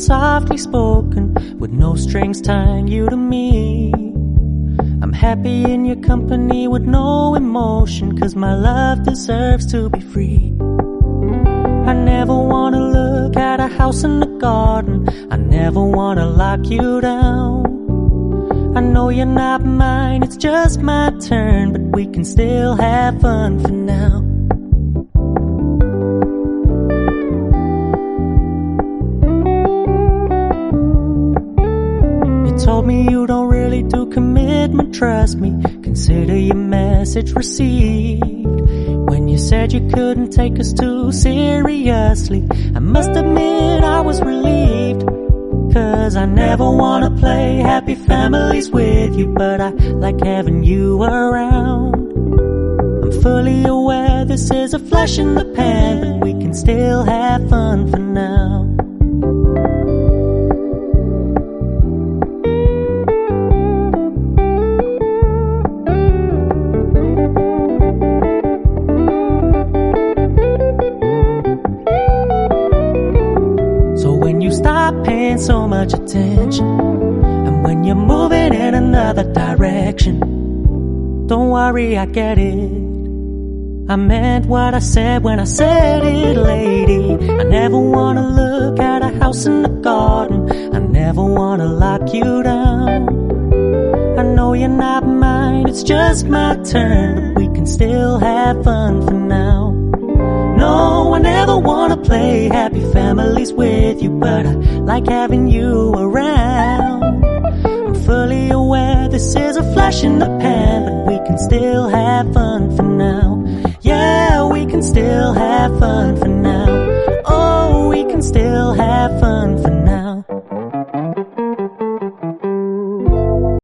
softly spoken, with no strings tying you to me. I'm happy in your company with no emotion, 'cause my love deserves to be free. I never wanna look at a house in the garden, I never wanna lock you down. I know you're not mine, it's just my turn, but we can still have fun for now. You told me you don't really do commitment, trust me, consider your message received. When you said you couldn't take us too seriously, I must admit I was relieved. 'Cause I never wanna play happy families with you, but I like having you around. I'm fully aware this is a flash in the pan, but we can still have fun for now. Stop paying so much attention, and when you're moving in another direction, don't worry, I get it. I meant what I said when I said it, lady. I never wanna look at a house in the garden, I never wanna lock you down. I know you're not mine, it's just my turn, but we can still have fun for now. No, I never wanna play happy families with you, but I like having you around. I'm fully aware this is a flash in the pan, but we can still have fun for now.